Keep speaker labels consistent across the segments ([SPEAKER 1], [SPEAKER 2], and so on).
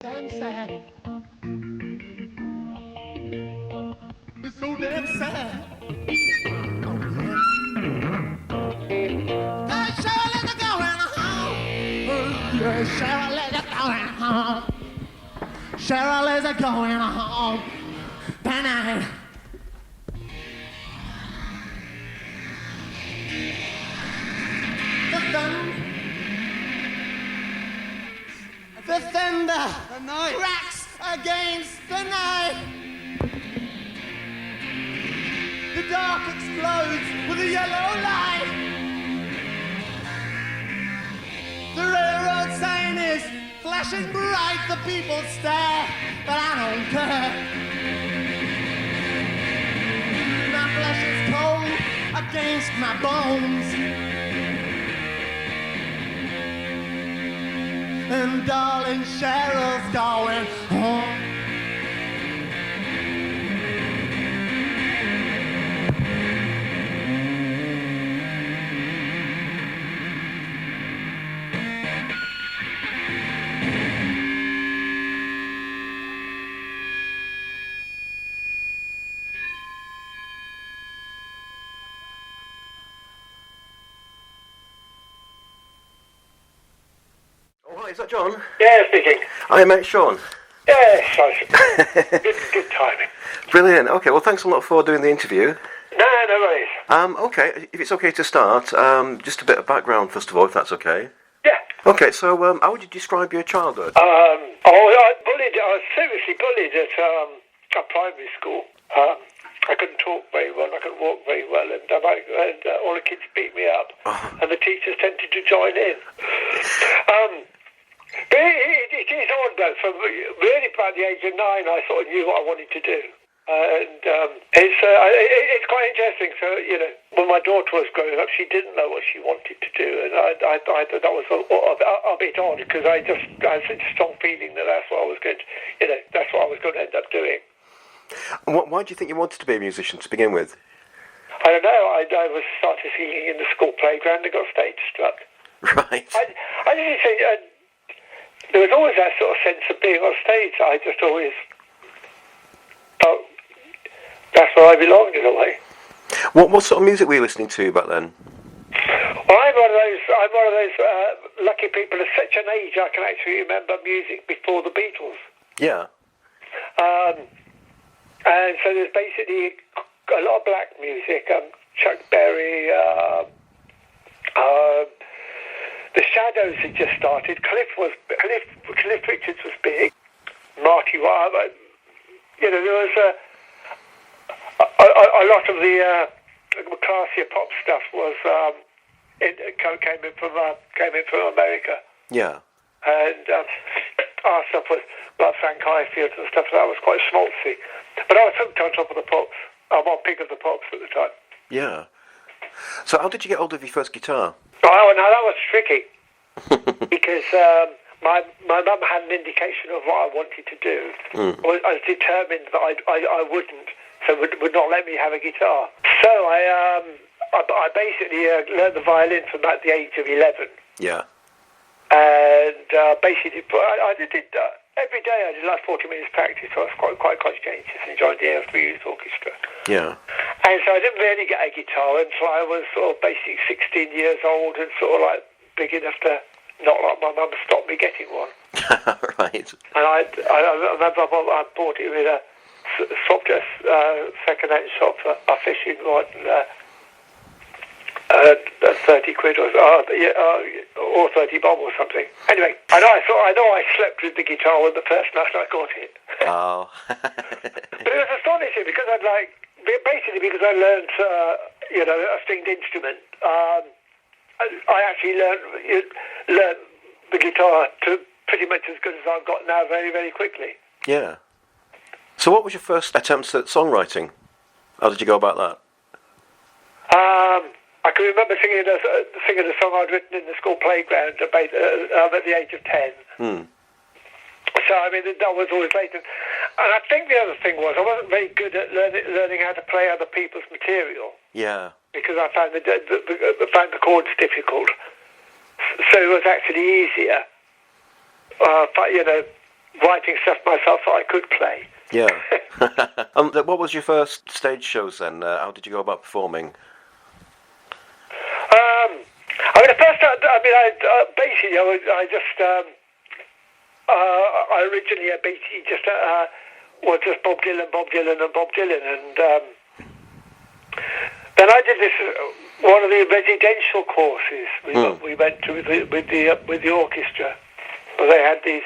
[SPEAKER 1] Damn sad. It's so damn sad. Shirley's going home. Shirley's going home. Shirley's going home tonight. The thunder cracks against the night. The dark explodes with a yellow light. The railroad sign is flashing bright. The people stare, but I don't care. My flesh is cold against my bones. And darling Cheryl's going home.
[SPEAKER 2] Is that John?
[SPEAKER 3] Yeah, speaking.
[SPEAKER 2] Hi, mate, Sean.
[SPEAKER 3] Yeah, sorry. good timing.
[SPEAKER 2] Brilliant. Okay, well, thanks a lot for doing the interview.
[SPEAKER 3] No worries.
[SPEAKER 2] Okay, if it's okay to start, just a bit of background, first of all, if that's okay.
[SPEAKER 3] Yeah.
[SPEAKER 2] Okay, so how would you describe your childhood?
[SPEAKER 3] I was seriously bullied at primary school. I couldn't talk very well, I couldn't walk very well, and all the kids beat me up, and the teachers tended to join in. But it is odd though, from really about the age of 9 I sort of knew what I wanted to do. It's quite interesting. So, when my daughter was growing up, she didn't know what she wanted to do, and I thought that was a bit odd, because I had such a strong feeling that that's what I was going to, that's what I was going to end up doing.
[SPEAKER 2] Why do you think you wanted to be a musician to begin with?
[SPEAKER 3] I don't know. I was started singing in the school playground and got stage struck.
[SPEAKER 2] Right.
[SPEAKER 3] I just think there was always that sort of sense of being on stage. I just always felt that's where I belonged in a way.
[SPEAKER 2] What sort of music were you listening to back then?
[SPEAKER 3] Well, I'm one of those lucky people at such an age I can actually remember music before the Beatles.
[SPEAKER 2] Yeah.
[SPEAKER 3] And so there's basically a lot of black music. Chuck Berry. The Shadows had just started. Cliff Richards was big. Marty Wilde. There was a lot of the classier pop stuff was came in from America.
[SPEAKER 2] Yeah.
[SPEAKER 3] And our stuff was like Frank Highfield and stuff. That was quite schmaltzy. But I was hooked on top of the pops. I'm on peak of the pops at the time.
[SPEAKER 2] Yeah. So how did you get hold of your first guitar?
[SPEAKER 3] Oh, no, that was tricky. Because my mum had an indication of what I wanted to do. I was determined that I wouldn't, so would not let me have a guitar. So I basically learned the violin from about the age of 11.
[SPEAKER 2] Yeah.
[SPEAKER 3] And basically, I did every day. I did like 40 minutes practice. So I was quite conscientious and joined the Air Youth Orchestra.
[SPEAKER 2] Yeah.
[SPEAKER 3] And so I didn't really get a guitar until I was sort of basically 16 years old and sort of like big enough to not let my mum stop me getting one.
[SPEAKER 2] Right.
[SPEAKER 3] And I remember I bought it with a second-hand shop for a fishing rod and 30 quid or 30 bob or something. Anyway, I know I slept with the guitar on the first night I got it.
[SPEAKER 2] Oh.
[SPEAKER 3] But it was astonishing because I learned a stringed instrument. I actually learned the guitar to pretty much as good as I've got now very, very quickly.
[SPEAKER 2] Yeah. So what was your first attempts at songwriting? How did you go about that?
[SPEAKER 3] I can remember singing a song I'd written in the school playground at the age of 10. So, I mean, that was always later. And I think the other thing was I wasn't very good at learning how to play other people's material.
[SPEAKER 2] Yeah.
[SPEAKER 3] Because I found the chords difficult. So it was actually easier. writing stuff myself that I could play.
[SPEAKER 2] Yeah. What was your first stage shows then? How did you go about performing?
[SPEAKER 3] I mean, the first time, basically, I originally basically just was just Bob Dylan, and then I did this one of the residential courses we went to with the orchestra. They had these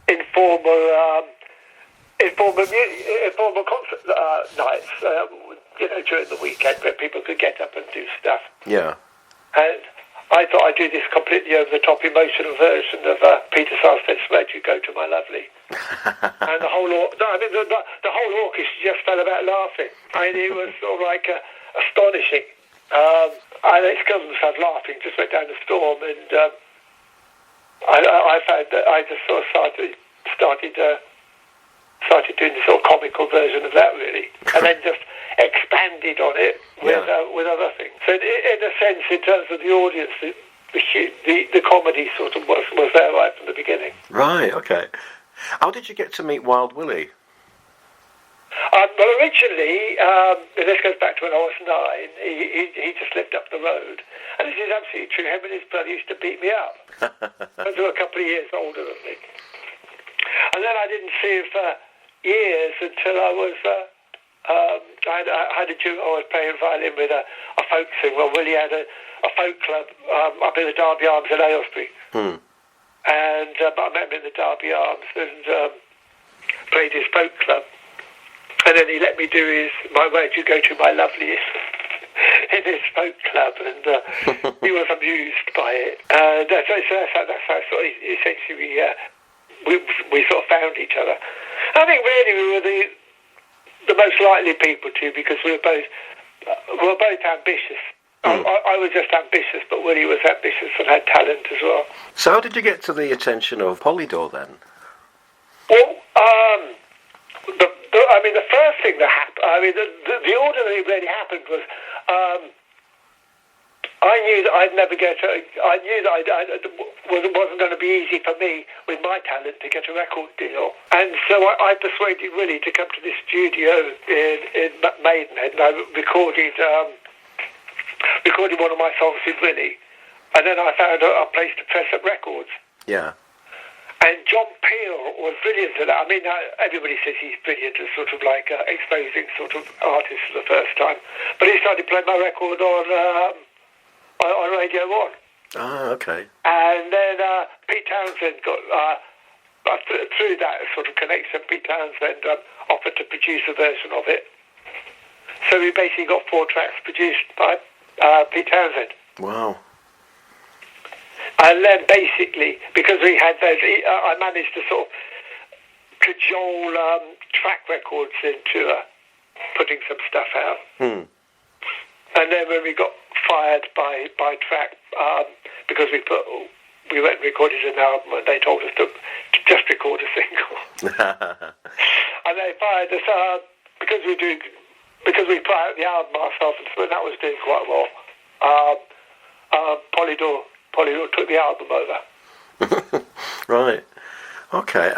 [SPEAKER 3] informal concert nights, during the weekend where people could get up and do stuff.
[SPEAKER 2] Yeah.
[SPEAKER 3] And I thought I'd do this completely over-the-top emotional version of Peter Sarstedt's "Where'd You Go to My Lovely?" And the whole orchestra just fell about laughing. I mean, it was sort of like astonishing. I excused myself laughing, just went down the storm, and I found that I just sort of started doing the sort of comical version of that, really, and then just expanded on it with other things. So in a sense, in terms of the audience, the comedy sort of was there right from the beginning.
[SPEAKER 2] Right, okay. How did you get to meet Wild Willy?
[SPEAKER 3] Well, originally, this goes back to when I was 9, he just lived up the road. And this is absolutely true. Him and his brother used to beat me up. They were a couple of years older than me. And then I didn't see him for years until I was... I had a duo. I was playing violin with a folk singer. Well, Willie had a folk club up in the Derby Arms in Aylesbury. And I met him in the Derby Arms and played his folk club. And then he let me do my "Where'd You Go to My Lovely" in his folk club, and he was amused by it. And that's how sort of essentially we sort of found each other. I think really we were the most likely people to, because we were both ambitious. I was just ambitious, but Willie was ambitious and had talent as well.
[SPEAKER 2] So how did you get to the attention of Polydor then?
[SPEAKER 3] Well, the first thing that happened, the order that it really happened was, I knew that I'd never get I knew that it wasn't going to be easy for me with my talent to get a record deal. And so I persuaded Willie to come to this studio in Maidenhead, and I recorded one of my songs with Willie. And then I found a place to press up records.
[SPEAKER 2] Yeah.
[SPEAKER 3] And John Peel was brilliant at that. I mean, everybody says he's brilliant at sort of like exposing sort of artists for the first time. But he started playing my record on Radio 1.
[SPEAKER 2] Ah, okay.
[SPEAKER 3] And then Pete Townsend got, through that sort of connection, Pete Townsend offered to produce a version of it. So we basically got 4 tracks produced by Pete Townsend.
[SPEAKER 2] Wow.
[SPEAKER 3] And then basically, because we had those, I managed to sort of cajole track records into putting some stuff out. And then when we got fired by track, because we went and recorded an album, and they told us to just record a single. And they fired us because we put out the album ourselves, and that was doing quite well. Polydor took the album over.
[SPEAKER 2] Right. Okay.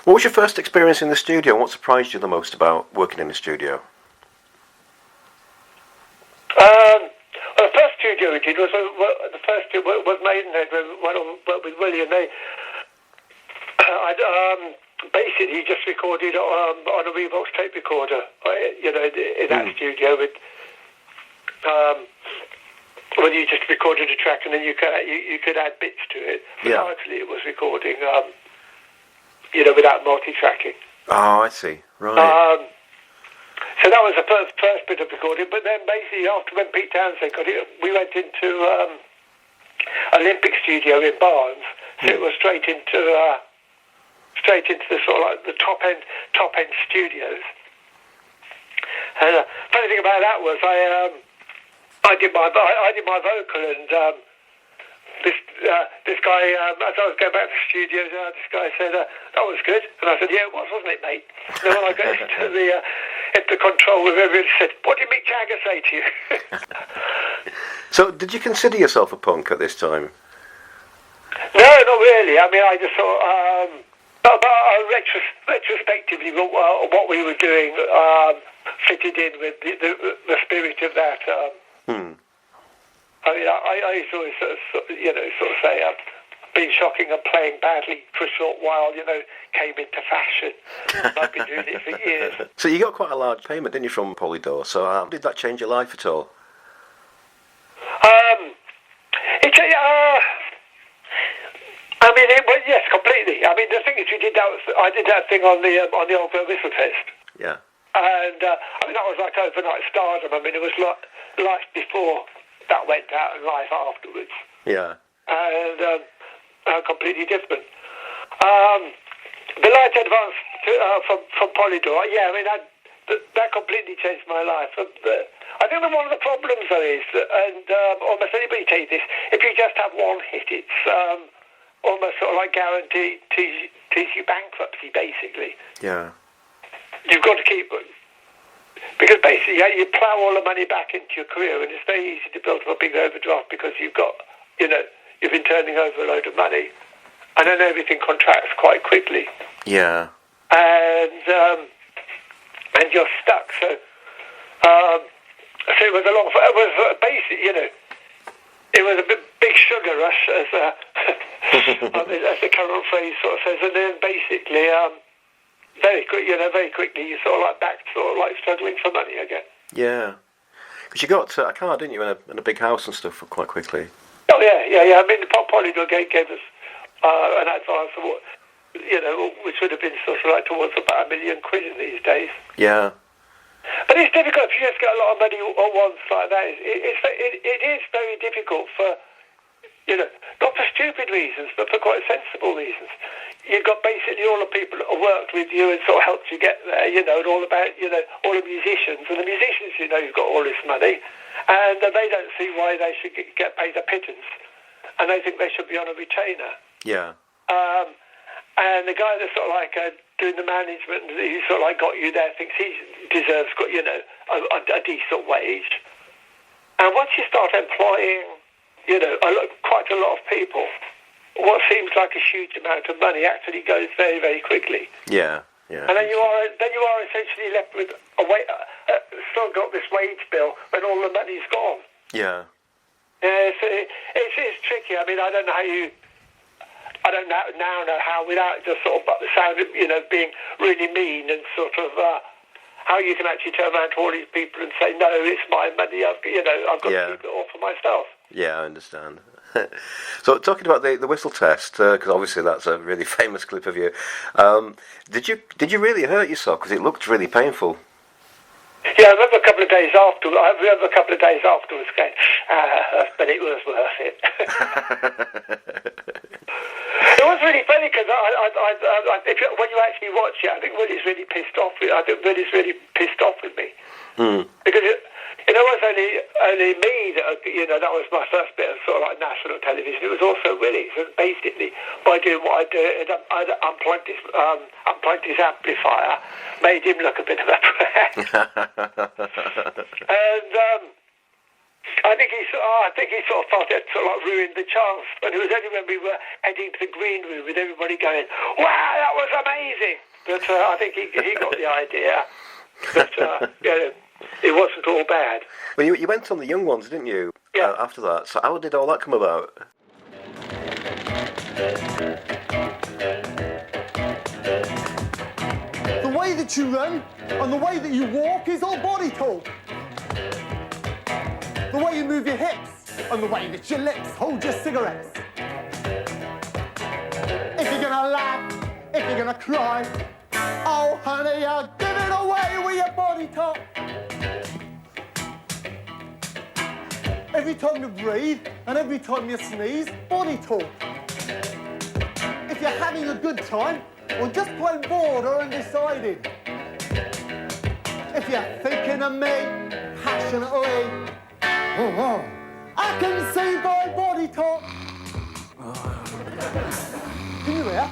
[SPEAKER 2] What was your first experience in the studio, and what surprised you the most about working in the studio?
[SPEAKER 3] The first studio we did was Maidenhead. We went on with Willie, and they basically just recorded on a Revox tape recorder, in that studio with. When you just recorded a track and then you could add bits to it. But largely it was recording, without multi-tracking.
[SPEAKER 2] Oh, I see. Right.
[SPEAKER 3] So that was the first bit of recording. But then basically after when Pete Townsend got it, we went into Olympic Studio in Barnes. So it was straight into the sort of like the top end studios. And the funny thing about that was I did my vocal, and this guy, as I was going back to the studio, this guy said, "That was good," and I said, "Yeah, it was, wasn't it, mate?" And then when I got into control with everyone, said, "What did Mick Jagger say to you?"
[SPEAKER 2] So, did you consider yourself a punk at this time?
[SPEAKER 3] No, not really. I mean, I just thought But retrospectively, what we were doing fitted in with the spirit of that. I mean, I used to always sort of say, being shocking and playing badly for a short while, came into fashion. I've been doing it for years.
[SPEAKER 2] So you got quite a large payment, didn't you, from Polydor? So how did that change your life at all?
[SPEAKER 3] Yes, completely. I mean, the thing is, I did that thing on the Otway whistle test.
[SPEAKER 2] Yeah.
[SPEAKER 3] And that was like overnight stardom. I mean, it was life before that went out and life afterwards.
[SPEAKER 2] Yeah.
[SPEAKER 3] And completely different. The light advance from Polydor, yeah, I mean, that completely changed my life. I think that one of the problems, though, is that, and almost anybody tells you this, if you just have one hit, it's almost sort of like guarantees you bankruptcy, basically.
[SPEAKER 2] Yeah.
[SPEAKER 3] You've got to keep... Because basically, you plough all the money back into your career, and it's very easy to build up a big overdraft because you've got, you've been turning over a load of money, and then everything contracts quite quickly.
[SPEAKER 2] Yeah.
[SPEAKER 3] And you're stuck. So it was it was a big sugar rush, as the current phrase sort of says, and then basically, very quickly, you sort of like back, sort of like struggling for money again.
[SPEAKER 2] Yeah, because you got a car, didn't you, and a big house and stuff quite quickly.
[SPEAKER 3] Oh yeah. I mean, the Polydor gave us an advance of what, which would have been sort of like towards about £1 million in these days.
[SPEAKER 2] Yeah.
[SPEAKER 3] But it's difficult if you just get a lot of money at once like that. It is very difficult for, not for stupid reasons, but for quite sensible reasons. You've got basically all the people that have worked with you and sort of helped you get there, and all about, all the musicians. And the musicians, you've got all this money, and they don't see why they should get paid a pittance, and they think they should be on a retainer.
[SPEAKER 2] Yeah.
[SPEAKER 3] And the guy that's sort of like doing the management, who sort of like got you there, thinks he deserves, a decent wage. And once you start employing, quite a lot of people, what seems like a huge amount of money actually goes very, very quickly.
[SPEAKER 2] Yeah.
[SPEAKER 3] And then you are essentially left with still got this wage bill when all the money's gone.
[SPEAKER 2] Yeah.
[SPEAKER 3] Yeah, it's tricky. I mean, I don't now know how, without just sort of the sound of, being really mean and sort of how you can actually turn around to all these people and say, no, it's my money. I've got to keep it all for myself.
[SPEAKER 2] Yeah, I understand. So, talking about the whistle test, because obviously that's a really famous clip of you. Did you really hurt yourself? Because it looked really painful.
[SPEAKER 3] Yeah, I remember a couple of days afterwards going, but it was worth it. It was really funny because when you actually watch it, I think Willy's really pissed off with me. Because it was only me that was my first bit of sort of like national television. It was also Willy. So basically, by doing what I did, I unplugged his amplifier, made him look a bit of a prat. And I think he sort of felt it sort of like ruined the chance. But it was only when we were heading to the green room with everybody going, "Wow, that was amazing!" But I think he got the idea. But it wasn't all bad.
[SPEAKER 2] Well, you went on the Young Ones, didn't you?
[SPEAKER 3] Yeah.
[SPEAKER 2] After that, so how did all that come about?
[SPEAKER 1] The way that you run and the way that you walk is all body talk. The way you move your hips and the way that your lips hold your cigarettes. If you're gonna laugh, if you're gonna cry, oh honey, you're giving away with your body talk. Every time you breathe and every time you sneeze, body talk. If you're having a good time or just plain bored or undecided. If you're thinking of me passionately, I can see by body talk. Can you hear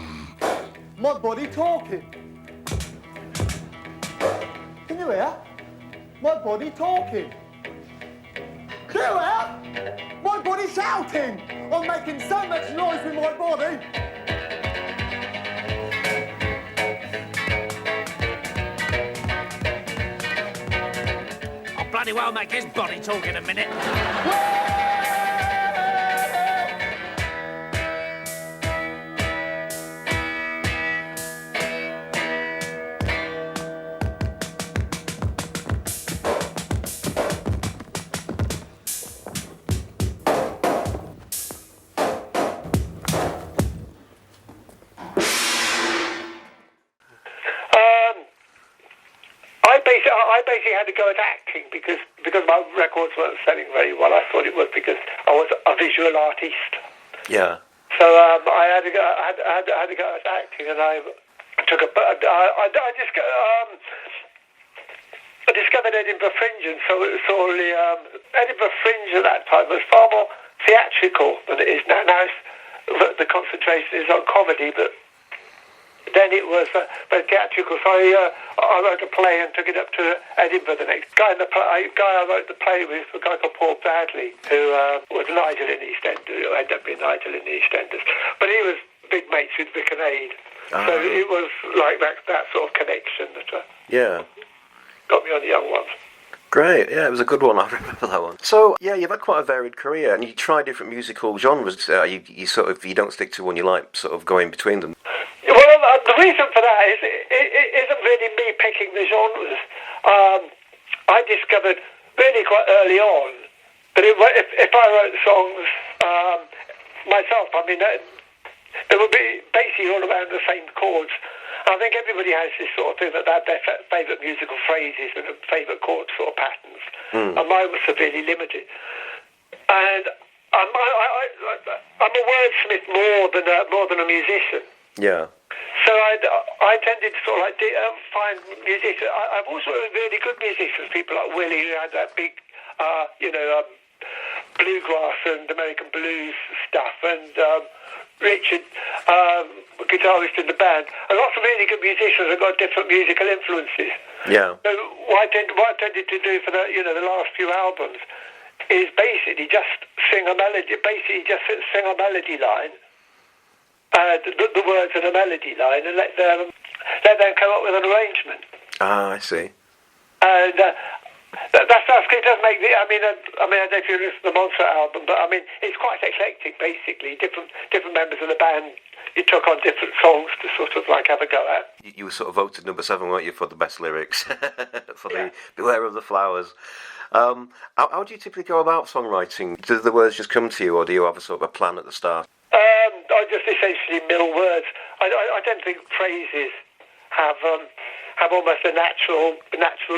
[SPEAKER 1] my body talking? Can you hear my body talking? Can you hear my body shouting? I'm making so much noise with my body.
[SPEAKER 4] bloody well make his body talk in a minute.
[SPEAKER 3] I basically had to go at acting because my records weren't selling very well. I thought it was because I was a visual artist.
[SPEAKER 2] Yeah.
[SPEAKER 3] So I had to go. I had to go at acting, and I took a. I discovered Edinburgh Fringe, and so it was all the Edinburgh Fringe at that time was far more theatrical than it is now. Now the concentration is on comedy, but then it was very theatrical. So I wrote a play and took it up to Edinburgh. The next guy I wrote the play with was a guy called Paul Bradley, who was an idol in the EastEnders, who ended up being an idol in the EastEnders. But he was big mates with Vic and Aid. So it was like that sort of connection that got me on the Young Ones.
[SPEAKER 2] Great, yeah, it was a good one. I remember that one. So, yeah, you've had quite a varied career, and you try different musical genres. You don't stick to one. You like sort of going between them.
[SPEAKER 3] Well, the reason for that is it isn't really me picking the genres. I discovered really quite early on that if I wrote songs myself, I mean, they would be basically all around the same chords. I think everybody has this sort of thing that they have their favourite musical phrases and favourite chord sort of patterns, and mine was severely limited. And I'm a wordsmith more than a musician.
[SPEAKER 2] Yeah.
[SPEAKER 3] So I tended to sort of like find musicians. I've also heard really good musicians, people like Willie, who had that big, bluegrass and American blues stuff, and Richard, guitarist in the band, and lots of really good musicians have got different musical influences.
[SPEAKER 2] Yeah.
[SPEAKER 3] So what I tended to do for the last few albums is basically just sing a melody. Basically, just sing a melody line, the words of the melody line, and let them come up with an arrangement.
[SPEAKER 2] Ah, I see.
[SPEAKER 3] And it does make I mean, I don't know if you listen to the Monster album, but I mean, it's quite eclectic. Basically, different members of the band, you took on different songs to sort of like have a go at.
[SPEAKER 2] You were sort of voted number 7, weren't you, for the best lyrics for the Beware of the Flowers. How do you typically go about songwriting? Do the words just come to you, or do you have a sort of a plan at the start?
[SPEAKER 3] I just essentially mill words. I don't think phrases have almost a natural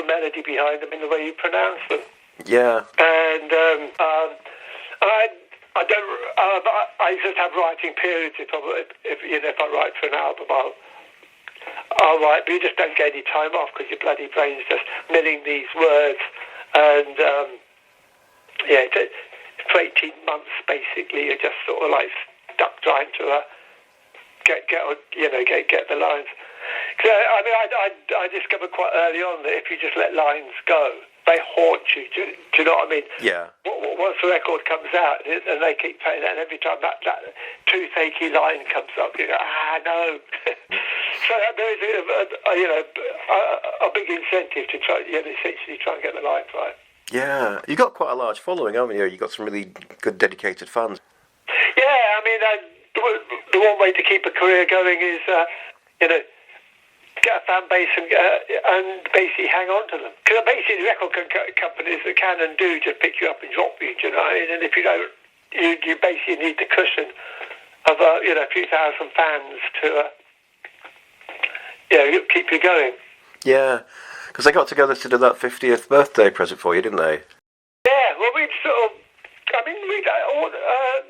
[SPEAKER 3] melody behind them in the way you pronounce them.
[SPEAKER 2] Yeah.
[SPEAKER 3] And I don't. I just have writing periods. If I write for an album, I'll write, but you just don't get any time off because your bloody brain's just milling these words. And for 18 months basically, you're just sort of like stuck trying to get the lines. So, I mean, I discovered quite early on that if you just let lines go, they haunt you. Do you know what I mean? Yeah. Once the record comes out and they keep playing that, and every time that toothache line comes up, you go, no. So there is a big incentive to try, essentially try and get the lines right.
[SPEAKER 2] Yeah, you got quite a large following, haven't you? You got some really good, dedicated fans.
[SPEAKER 3] Yeah, I mean, the one way to keep a career going is, get a fan base and basically hang on to them. Because basically the record companies that can and do just pick you up and drop you, do you know what I mean? And if you don't, you basically need the cushion of a few thousand fans to keep you going. Yeah,
[SPEAKER 2] because they got together to do that 50th birthday present for you, didn't they?
[SPEAKER 3] Yeah, well,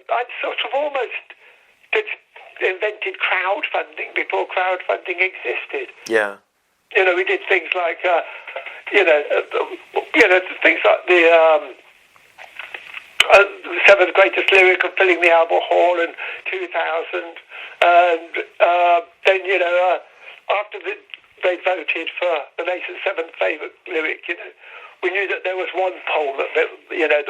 [SPEAKER 3] I'd sort of almost invented crowdfunding before crowdfunding existed.
[SPEAKER 2] Yeah.
[SPEAKER 3] We did things like, things like the 7th greatest lyric of filling the Albert Hall in 2000, and then after they voted for the nation's 7th favourite lyric, we knew that there was one poll that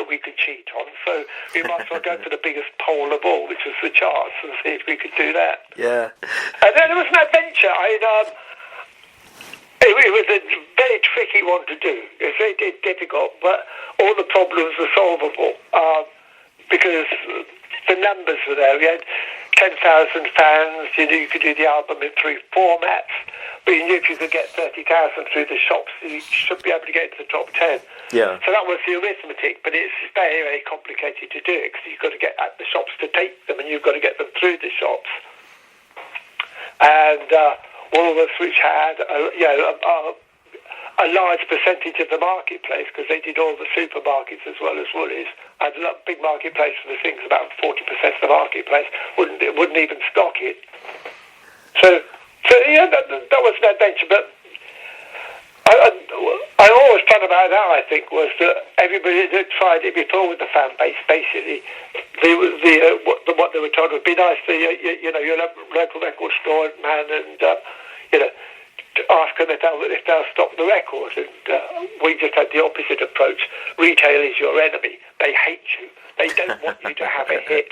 [SPEAKER 3] we could cheat on, so we might as well go for the biggest poll of all, which was the charts, and see if we could do that.
[SPEAKER 2] Yeah.
[SPEAKER 3] And then it was an adventure. It was a very tricky one to do. It was very difficult, but all the problems were solvable because the numbers were there. We had 10,000 fans. You could do the album in 3 formats, but you knew if you could get 30,000 through the shops, you should be able to get into the top 10.
[SPEAKER 2] Yeah.
[SPEAKER 3] So that was the arithmetic, but it's very, very complicated to do it because you've got to get at the shops to take them, and you've got to get them through the shops. And Woolworths, which had a large percentage of the marketplace, because they did all the supermarkets as well as Woolies, had a big marketplace for the things, about 40% of the marketplace wouldn't even stock it. So yeah, that was an adventure. But I always fun about that, I think, was that everybody that tried it before with the fan base, basically, what they were told would be nice to your local record store man and ask them if they'll stop the record. And we just had the opposite approach. Retail is your enemy. They hate you. They don't want you to have a hit.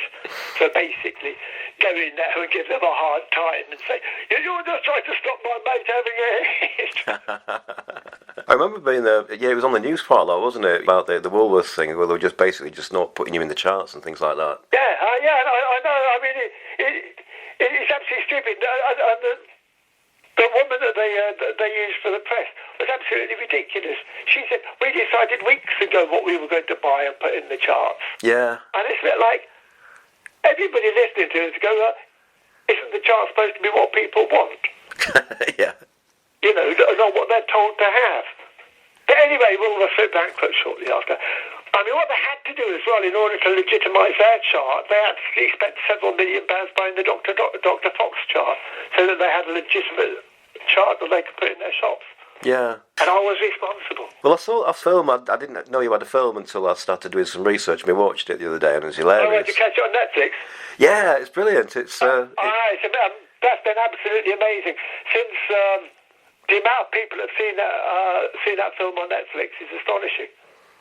[SPEAKER 3] So basically, go in there and give them a hard time and say, you're just trying to stop my mate having a hit.
[SPEAKER 2] I remember being there. Yeah, it was on the news quite a lot, wasn't it? About the Woolworths thing, where they were just basically just not putting you in the charts and things like that.
[SPEAKER 3] Yeah, I know. I mean, it's absolutely stupid. The woman that they used for the press was absolutely ridiculous. She said, we decided weeks ago what we were going to buy and put in the charts.
[SPEAKER 2] Yeah.
[SPEAKER 3] And it's a bit like, everybody listening to us go, isn't the chart supposed to be what people want?
[SPEAKER 2] Yeah.
[SPEAKER 3] Not what they're told to have. But anyway, Woolworths went bankrupt shortly after. I mean, what they had to do as well, in order to legitimise their chart, they actually spent several £million buying the Dr. Fox chart, so that they had a legitimate chart that they could put in their shops.
[SPEAKER 2] Yeah.
[SPEAKER 3] And I was responsible.
[SPEAKER 2] Well, I saw a film. I didn't know you had a film until I started doing some research. We watched it the other day, and it was hilarious.
[SPEAKER 3] Oh, did you catch it on Netflix?
[SPEAKER 2] Yeah, it's brilliant. That's
[SPEAKER 3] been absolutely amazing. Since the amount of people that have seen that film on Netflix is astonishing.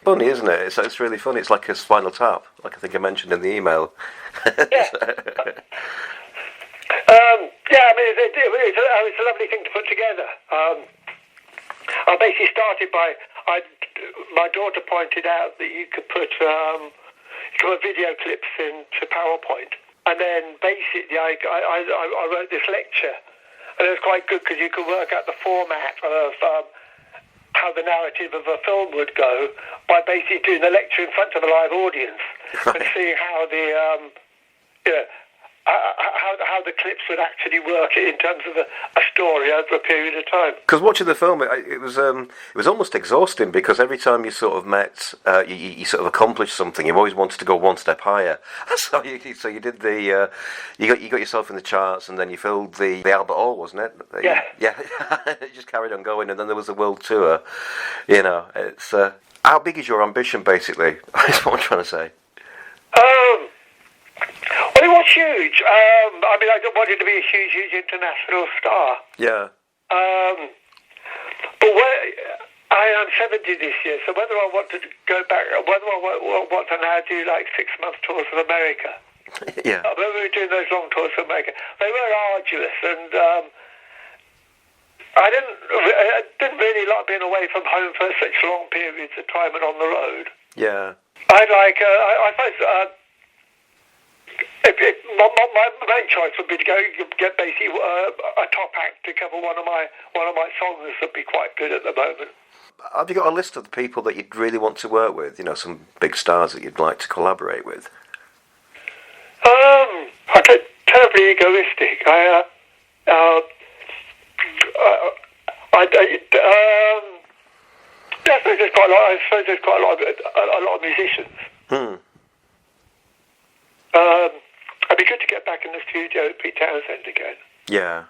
[SPEAKER 2] Funny, isn't it? It's really funny. It's like a Spinal Tap, like I think I mentioned in the email.
[SPEAKER 3] Yeah. It's a lovely thing to put together. I basically started by my daughter pointed out that you could put video clips into PowerPoint, and then basically I wrote this lecture, and it was quite good because you could work out the format of how the narrative of a film would go by basically doing the lecture in front of a live audience and seeing how how the clips would actually work in terms of a story over a period of time.
[SPEAKER 2] Because watching the film, it was almost exhausting, because every time you sort of met, you sort of accomplished something. You always wanted to go one step higher. So you did the you got yourself in the charts, and then you filled the Albert Hall, wasn't it?
[SPEAKER 3] Yeah.
[SPEAKER 2] It just carried on going, and then there was the world tour. It's how big is your ambition, basically? That's what I'm trying to say.
[SPEAKER 3] Well, it was huge. I mean, I wanted to be a huge international star.
[SPEAKER 2] Yeah.
[SPEAKER 3] But I am 70 this year, so whether I want to go back, whether I want to now do like 6-month tours of America.
[SPEAKER 2] Yeah.
[SPEAKER 3] I remember we were doing those long tours of America. They were arduous, and I didn't really like being away from home for such long periods of time and on the road.
[SPEAKER 2] Yeah.
[SPEAKER 3] I suppose. My main choice would be to go get basically a top act to cover one of my songs that would be quite good at the moment.
[SPEAKER 2] Have you got a list of the people that you'd really want to work with? Some big stars that you'd like to collaborate with?
[SPEAKER 3] I'm terribly egoistic. I suppose there's quite a lot of musicians. It'd be good to get back in the studio with Pete Townsend again.
[SPEAKER 2] Yeah.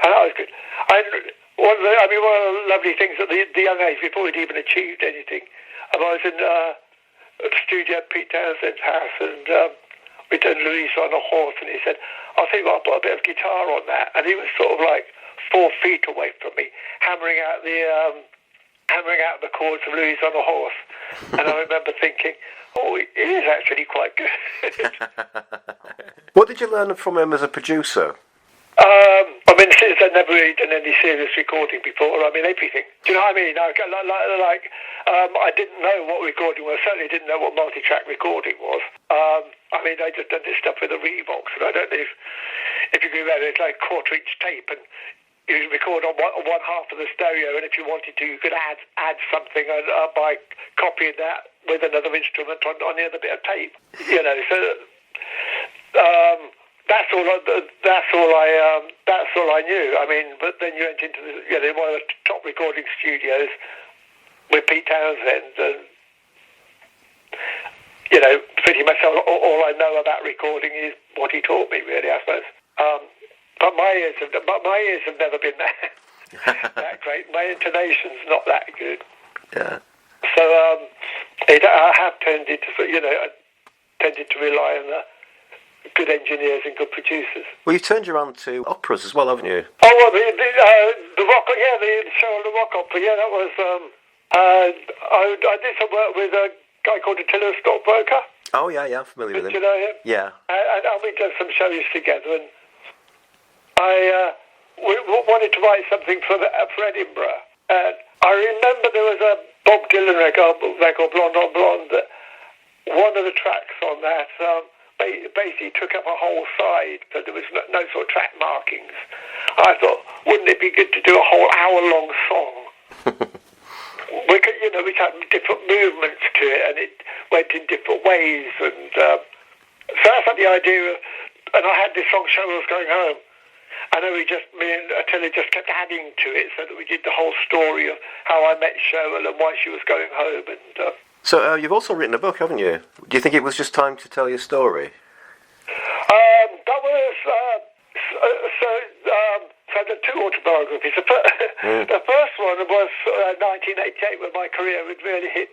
[SPEAKER 3] And that was good. One of the lovely things at the young age, before we'd even achieved anything, I was in the studio at Pete Townsend's house, and we turned Louise on a horse, and he said, I think I'll put a bit of guitar on that. And he was sort of like 4 feet away from me, hammering out the chords of Louise on a horse. And I remember thinking, oh, it is actually quite good.
[SPEAKER 2] What did you learn from him as a producer?
[SPEAKER 3] I I mean, since I'd never really done any serious recording before, I mean, everything. Do you know what I mean? I didn't know what recording was. Certainly didn't know what multi-track recording was. I mean, I just done this stuff with a Revox, and I don't know if you can remember, it's like quarter-inch tape, and you record on one half of the stereo, and if you wanted to, you could add something by copying that with another instrument on the other bit of tape. You know, so that's all I knew. I mean, but then you went into one of the top recording studios with Pete Townsend, and pretty much all I know about recording is what he taught me, really, I suppose. But my ears have never been that great. My intonation's not that good.
[SPEAKER 2] Yeah.
[SPEAKER 3] So I have tended to rely on the good engineers and good producers.
[SPEAKER 2] Well, you've turned your hand to operas as well, haven't you?
[SPEAKER 3] Oh, well, the rock, the show on the rock opera, that was. I did some work with a guy called Attila Stockbroker.
[SPEAKER 2] Oh yeah, I'm familiar with him.
[SPEAKER 3] Do you know him?
[SPEAKER 2] Yeah.
[SPEAKER 3] And we did some shows together, and we wanted to write something for Edinburgh. And I remember there was a Bob Dylan record, Blonde on Blonde, that one of the tracks on that basically took up a whole side, so there was no sort of track markings. I thought, wouldn't it be good to do a whole hour-long song? We had different movements to it, and it went in different ways, and so that's like the idea. And I had this song, "Show Was Going Home," and then me and Attila just kept adding to it, so that we did the whole story of how I met Cheryl and why she was going home. And
[SPEAKER 2] so you've also written a book, haven't you? Do you think it was just time to tell your story?
[SPEAKER 3] That was so the two autobiographies. The first one was 1988, when my career had really hit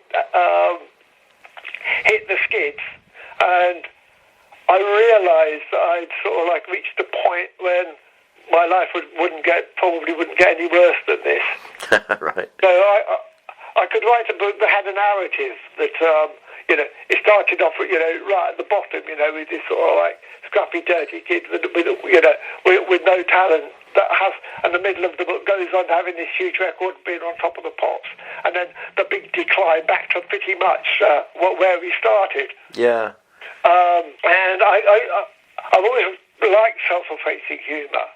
[SPEAKER 3] the skids, and I realised that I'd sort of like reached the point when my life probably wouldn't get any worse than this.
[SPEAKER 2] Right.
[SPEAKER 3] So I could write a book that had a narrative that it started off right at the bottom, with this sort of like scruffy, dirty kid with no talent, and the middle of the book goes on to having this huge record, being on top of the pops, and then the big decline back to pretty much where we started.
[SPEAKER 2] Yeah.
[SPEAKER 3] And I've always liked self-effacing humour,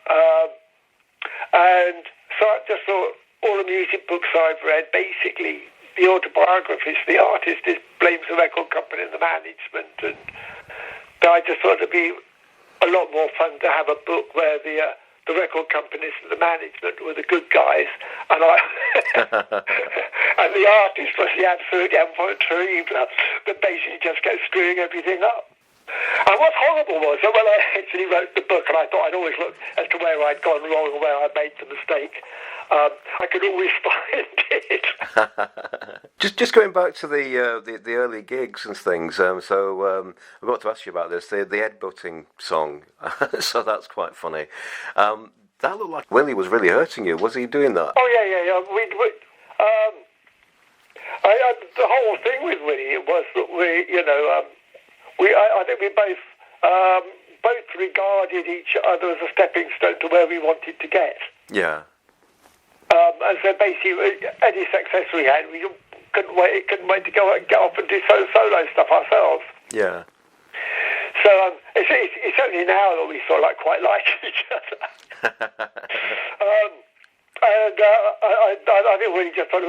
[SPEAKER 3] and so I just thought all the music books I've read, basically the autobiographies, the artist blames the record company and the management, and I just thought it'd be a lot more fun to have a book where the record companies and the management were the good guys, and and the artist was the absolute enfant terrible that basically just kept screwing everything up. And what's horrible was that when I actually wrote the book, and I thought I'd always look as to where I'd gone wrong and where I'd made the mistake, I could always find it.
[SPEAKER 2] Just going back to the early gigs and things. So I've got to ask you about this. The headbutting song. So that's quite funny. That looked like Willie was really hurting you. Was he doing that?
[SPEAKER 3] Oh yeah. The whole thing with Willie was that I think we both regarded each other as a stepping stone to where we wanted to get.
[SPEAKER 2] Yeah.
[SPEAKER 3] And so basically, any success we had, we couldn't wait to get off and do solo stuff ourselves.
[SPEAKER 2] Yeah.
[SPEAKER 3] So it's only now that we sort of quite like each other. And I think we just thought it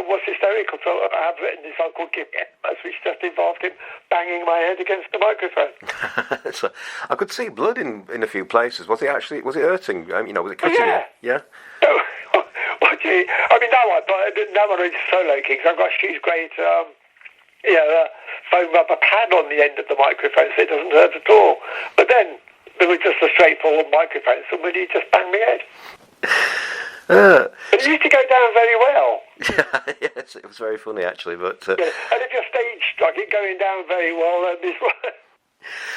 [SPEAKER 3] was hysterical. So I have written this song called "Give Me," which just involved him banging my head against the microphone.
[SPEAKER 2] So I could see blood in a few places. Was it hurting? Was it cutting you? Yeah.
[SPEAKER 3] I mean, now I'm on solo gigs. I've got a huge, great, foam rubber pad on the end of the microphone, so it doesn't hurt at all. But then there was just a straightforward microphone, so somebody just banged my head. But it used to go down very well.
[SPEAKER 2] Yes, it was very funny actually. But
[SPEAKER 3] and if you're stage struck, it going down very well.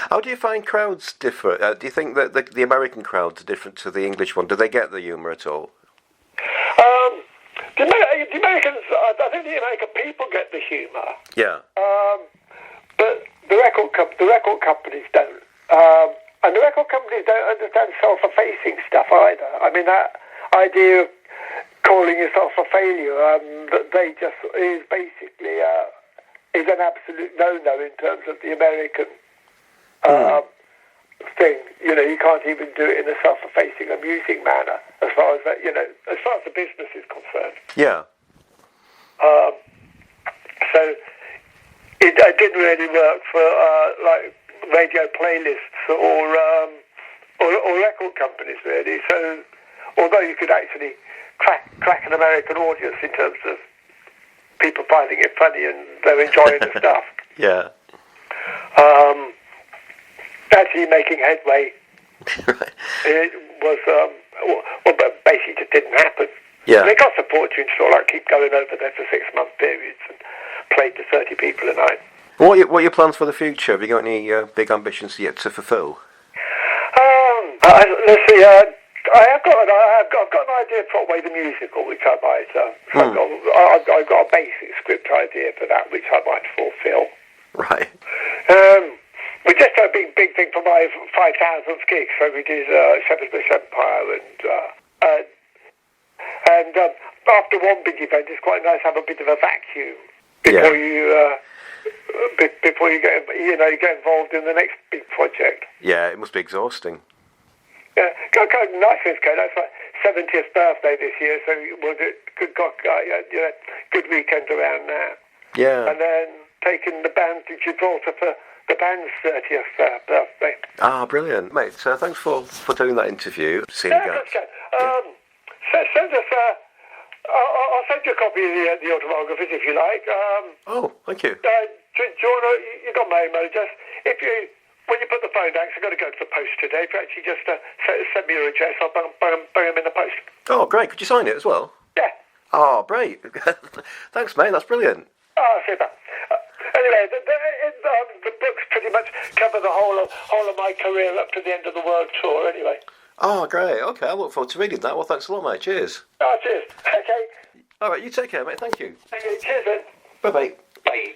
[SPEAKER 2] How do you find crowds differ? Do you think that the American crowds are different to the English one? Do they get the humour at all?
[SPEAKER 3] The Americans, I think the American people get the humour.
[SPEAKER 2] Yeah.
[SPEAKER 3] But the record companies don't. I And the record companies don't understand self-effacing stuff either. I mean, that idea of calling yourself a failure, that they just is basically is an absolute no-no in terms of the American thing. You know, you can't even do it in a self-effacing, amusing manner, as far as that, you know, as far as the business is concerned.
[SPEAKER 2] Yeah.
[SPEAKER 3] So it didn't really work for like radio playlists or record companies really. So although you could actually crack an American audience in terms of people finding it funny and they're enjoying the stuff.
[SPEAKER 2] Yeah.
[SPEAKER 3] Actually making headway.
[SPEAKER 2] Right.
[SPEAKER 3] It was but basically it didn't happen.
[SPEAKER 2] Yeah.
[SPEAKER 3] And it cost a fortune to sort of like keep going over there for 6-month periods and played to 30 people a night.
[SPEAKER 2] What are your plans for the future? Have you got any big ambitions yet to fulfil?
[SPEAKER 3] Let's see. I've got an idea for Otway the musical, which I might. I've got a basic script idea for that, which I might fulfil.
[SPEAKER 2] Right.
[SPEAKER 3] We just had a big thing for my 5,000th gig, so we did Shepherd's Empire and after one big event, it's quite nice to have a bit of a vacuum before you get involved in the next big project.
[SPEAKER 2] Yeah, it must be exhausting.
[SPEAKER 3] Yeah, nice with Kate. That's my 70th birthday this year, so we'll do good weekend around now.
[SPEAKER 2] Yeah.
[SPEAKER 3] And then taking the band to Gibraltar for the band's 30th birthday.
[SPEAKER 2] Ah, brilliant, mate. Thanks for doing that interview. Seeing you guys.
[SPEAKER 3] Send us. I'll send you a copy of the autobiographies if you like.
[SPEAKER 2] Oh, thank you.
[SPEAKER 3] Do you want to? You got my email address. When you put the phone down, 'cause I've got to go to the post today. If you actually just send me your address, I'll bang them in the post.
[SPEAKER 2] Oh, great. Could you sign it as well?
[SPEAKER 3] Yeah.
[SPEAKER 2] Oh, great. Thanks, mate. That's brilliant.
[SPEAKER 3] Oh, super. Anyway, the books pretty much cover the whole of my career up to the end of the world tour. Anyway.
[SPEAKER 2] Oh, great. Okay, I look forward to reading that. Well, thanks a lot, mate. Cheers.
[SPEAKER 3] Oh, cheers. Okay.
[SPEAKER 2] All right, you take care, mate. Thank you.
[SPEAKER 3] Thank you. Cheers, then.
[SPEAKER 2] Bye-bye.
[SPEAKER 3] Bye.